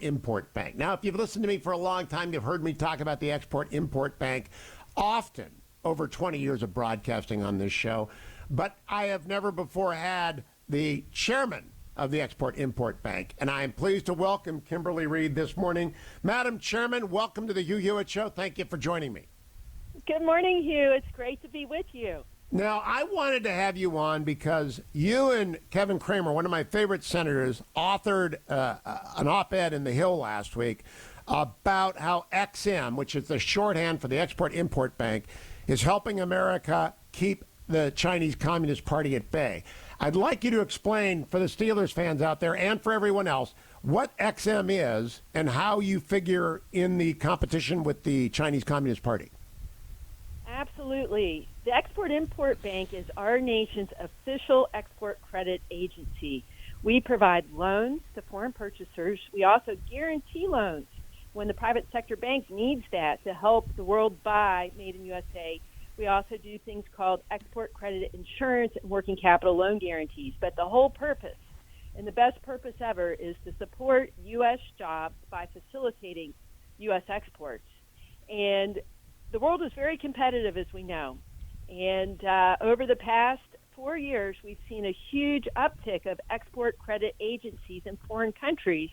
Import Bank. Now, if you've listened to me for a long time, you've heard me talk about the Export-Import Bank often over 20 years of broadcasting on this show. But I have never before had the chairman of the Export-Import Bank, and I am pleased to welcome Kimberly Reed this morning. Madam Chairman, welcome to the Hugh Hewitt Show. Thank you for joining me. Good morning, Hugh. It's great to be with you. Now, I wanted to have you on because you and Kevin Cramer, one of my favorite senators, authored an op-ed in The Hill last week about how EXIM, which is the shorthand for the Export-Import Bank, is helping America keep the Chinese Communist Party at bay. I'd like you to explain for the Steelers fans out there and for everyone else what EXIM is and how you figure in the competition with the Chinese Communist Party. Absolutely. The Export-Import Bank is our nation's official export credit agency. We provide loans to foreign purchasers. We also guarantee loans when the private sector bank needs that to help the world buy made in USA. We also do things called export credit insurance and working capital loan guarantees. But the whole purpose, and the best purpose ever, is to support U.S. jobs by facilitating U.S. exports. And the world is very competitive, as we know. And over the past 4 years, we've seen a huge uptick of export credit agencies in foreign countries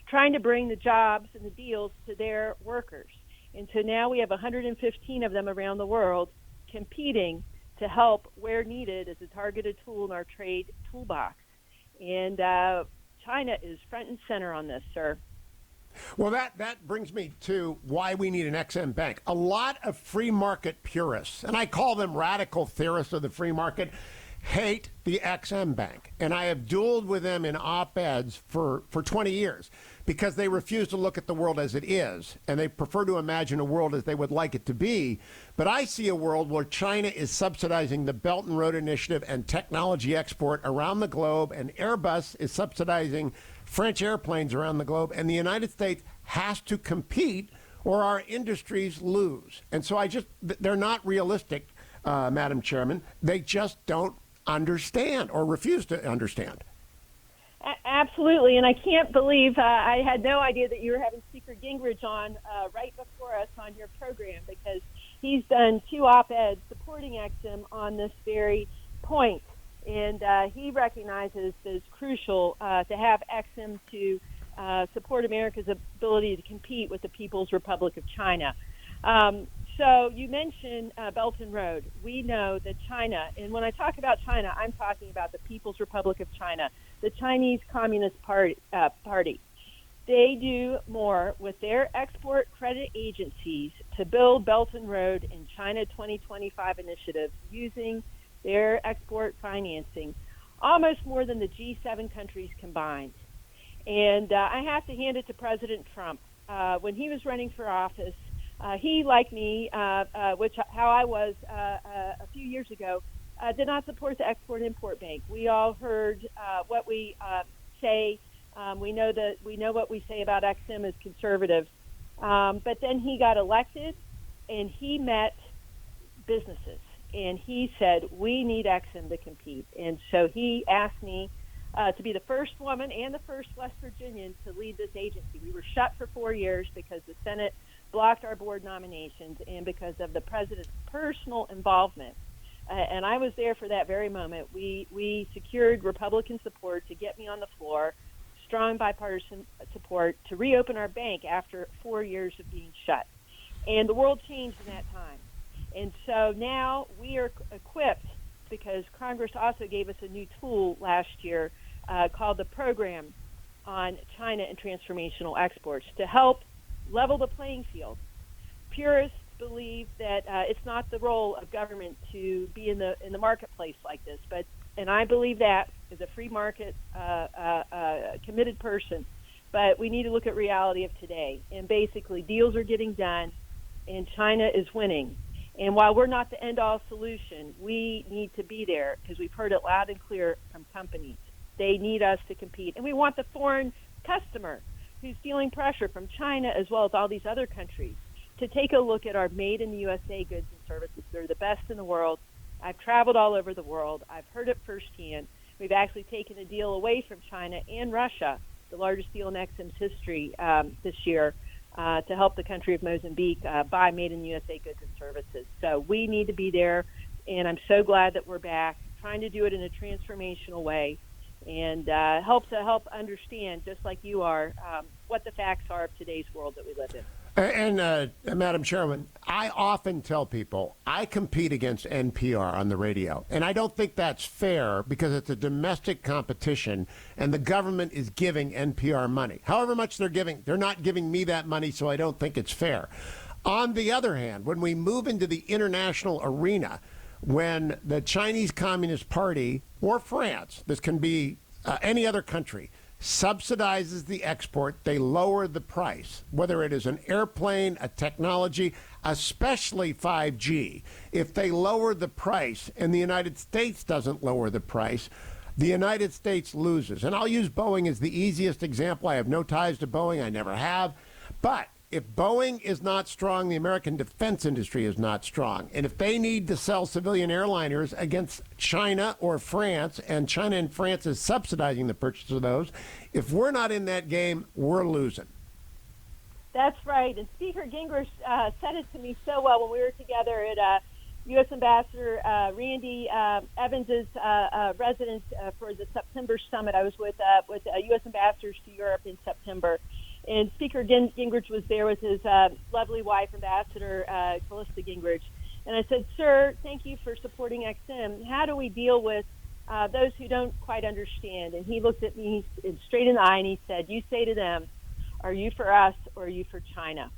trying to bring the jobs and the deals to their workers. And so now we have 115 of them around the world competing to help where needed as a targeted tool in our trade toolbox. And China is front and center on this, sir. Well, that brings me to why we need an EXIM Bank. A lot of free market purists, and I call them radical theorists of the free market, hate the EXIM Bank. And I have dueled with them in op-eds for 20 years because they refuse to look at the world as it is, and they prefer to imagine a world as they would like it to be. But I see a world where China is subsidizing the Belt and Road Initiative and technology export around the globe, and Airbus is subsidizing French airplanes around the globe, and the United States has to compete or our industries lose. And so they're not realistic, Madam Chairman. They just don't understand or refuse to understand. Absolutely, and I can't believe I had no idea that you were having Speaker Gingrich on right before us on your program, because he's done 2 op-eds supporting EXIM on this very point. And he recognizes that it's crucial to have EXIM to support America's ability to compete with the People's Republic of China. So you mentioned Belt and Road. We know that China, and when I talk about China, I'm talking about the People's Republic of China, the Chinese Communist Party. They do more with their export credit agencies to build Belt and Road and China 2025 initiatives using their export financing, almost more than the G7 countries combined. And I have to hand it to President Trump. When he was running for office, he, like me, how I was a few years ago, did not support the Export-Import Bank. We all heard what we say. We know what we say about EXIM as conservative. But then he got elected, and he met businesses. And he said, we need EXIM to compete. And so he asked me to be the first woman and the first West Virginian to lead this agency. We were shut for 4 years because the Senate blocked our board nominations and because of the president's personal involvement. And I was there for that very moment. We secured Republican support to get me on the floor, strong bipartisan support to reopen our bank after 4 years of being shut. And the world changed in that time. And so now we are equipped, because Congress also gave us a new tool last year called the Program on China and Transformational Exports to help level the playing field. Purists believe that it's not the role of government to be in the marketplace like this, and I believe that as a free market committed person. But we need to look at reality of today, and basically deals are getting done, and China is winning. And while we're not the end-all solution, we need to be there because we've heard it loud and clear from companies. They need us to compete. And we want the foreign customer who's feeling pressure from China as well as all these other countries to take a look at our made-in-the-USA goods and services. They're the best in the world. I've traveled all over the world. I've heard it firsthand. We've actually taken a deal away from China and Russia the largest deal in EXIM's history this year, to help the country of Mozambique buy made in USA goods and services. So we need to be there, and I'm so glad that we're back, trying to do it in a transformational way, and help understand, just like you are, what the facts are of today's world that we live in. And Madam Chairman, I often tell people I compete against NPR on the radio, and I don't think that's fair because it's a domestic competition, and the government is giving NPR money. However much they're giving, they're not giving me that money, so I don't think it's fair. On the other hand, when we move into the international arena, when the Chinese Communist Party or France, this can be any other country, subsidizes the export, they lower the price, whether it is an airplane, a technology, especially 5G. If they lower the price and the United States doesn't lower the price, the United States loses. And I'll use Boeing as the easiest example. I have no ties to Boeing. I never have. But if Boeing is not strong, the American defense industry is not strong. And if they need to sell civilian airliners against China or France, and China and France is subsidizing the purchase of those, if we're not in that game, we're losing. That's right. And Speaker Gingrich said it to me so well when we were together at U.S. Ambassador Randy Evans's residence for the September summit. I was with U.S. ambassadors to Europe in September. And Speaker Gingrich was there with his lovely wife, Ambassador Callista Gingrich. And I said, sir, thank you for supporting EXIM. How do we deal with those who don't quite understand? And he looked at me straight in the eye and he said, you say to them, are you for us or are you for China?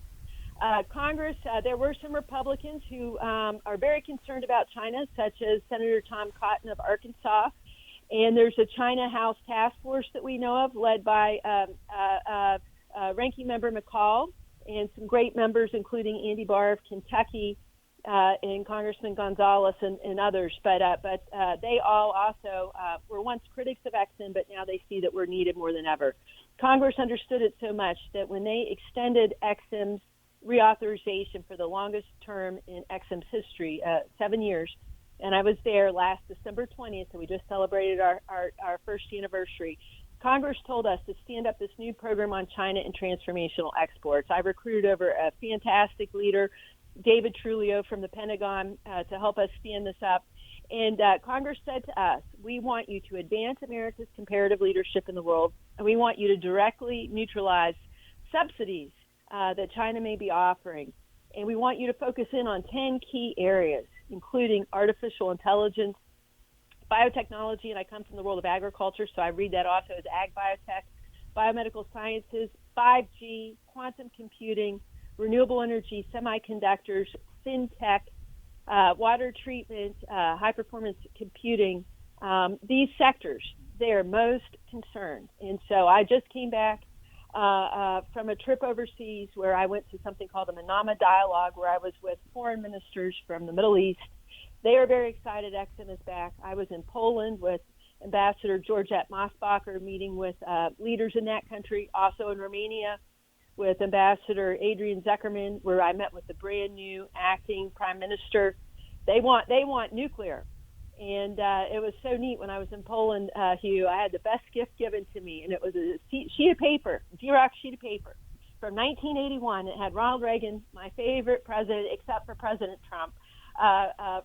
Congress, there were some Republicans who are very concerned about China, such as Senator Tom Cotton of Arkansas. And there's a China House task force that we know of, led by Ranking Member McCall and some great members, including Andy Barr of Kentucky and Congressman Gonzalez and others. But they all also were once critics of EXIM, but now they see that we're needed more than ever. Congress understood it so much that when they extended EXIM's reauthorization for the longest term in EXIM's history, 7 years, and I was there last December 20th, so we just celebrated our first anniversary. Congress told us to stand up this new program on China and transformational exports. I recruited over a fantastic leader, David Trulio from the Pentagon, to help us stand this up. And Congress said to us, we want you to advance America's comparative leadership in the world, and we want you to directly neutralize subsidies that China may be offering. And we want you to focus in on 10 key areas, including artificial intelligence, biotechnology, and I come from the world of agriculture, so I read that also as ag biotech, biomedical sciences, 5G, quantum computing, renewable energy, semiconductors, fintech, water treatment, high-performance computing. These sectors, they're most concerned. And so I just came back from a trip overseas where I went to something called the Manama Dialogue, where I was with foreign ministers from the Middle East. They are very excited EXIM is back. I was in Poland with Ambassador Georgette Mosbacher, meeting with leaders in that country, also in Romania with Ambassador Adrian Zuckerman, where I met with the brand new acting prime minister. They want nuclear. And it was so neat when I was in Poland, Hugh. I had the best gift given to me, and it was a sheet of paper, Xerox sheet of paper from 1981. It had Ronald Reagan, my favorite president, except for President Trump.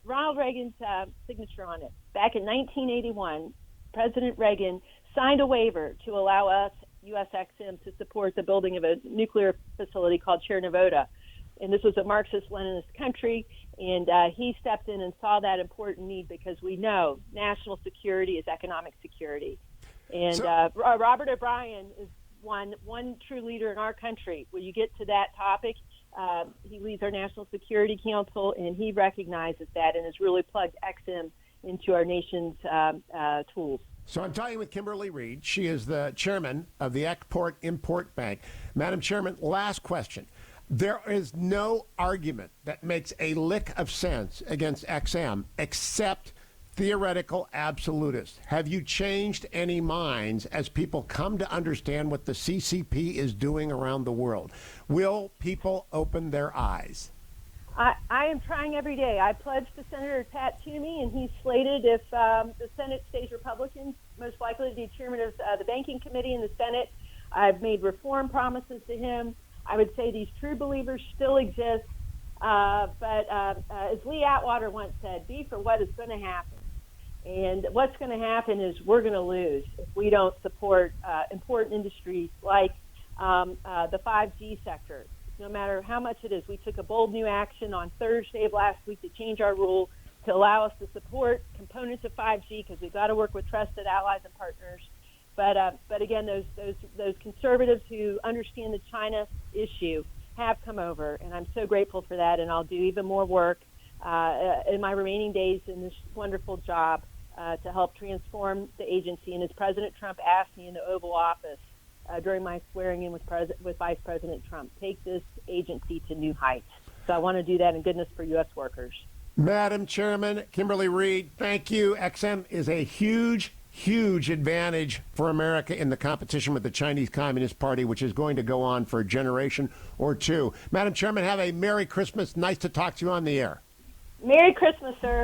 Ronald Reagan's signature on it. Back in 1981, President Reagan signed a waiver to allow us, U.S. EXIM, to support the building of a nuclear facility called Chernobyl. And this was a Marxist-Leninist country, and he stepped in and saw that important need because we know national security is economic security. And Robert O'Brien is one true leader in our country. When you get to that topic, he leads our National Security Council, and he recognizes that and has really plugged EXIM into our nation's tools. So I'm talking with Kimberly Reed. She is the chairman of the Export-Import Bank. Madam Chairman, last question. There is no argument that makes a lick of sense against EXIM except theoretical absolutists. Have you changed any minds as people come to understand what the CCP is doing around the world? Will people open their eyes? I am trying every day. I pledged to Senator Pat Toomey, and he's slated, if the Senate stays Republican, most likely to be chairman of the Banking Committee in the Senate. I've made reform promises to him. I would say these true believers still exist. But as Lee Atwater once said, be for what is going to happen. And what's going to happen is we're going to lose if we don't support important industries like the 5G sector. No matter how much it is, we took a bold new action on Thursday of last week to change our rule to allow us to support components of 5G because we've got to work with trusted allies and partners. But again, those conservatives who understand the China issue have come over, and I'm so grateful for that. And I'll do even more work in my remaining days in this wonderful job to help transform the agency. And as President Trump asked me in the Oval Office during my swearing in with Vice President Trump, take this agency to new heights. So I want to do that in goodness for U.S. workers. Madam Chairman, Kimberly Reed, thank you. EXIM is a huge advantage for America in the competition with the Chinese Communist Party, which is going to go on for a generation or two. Madam Chairman, have a Merry Christmas. Nice to talk to you on the air. Merry Christmas, sir.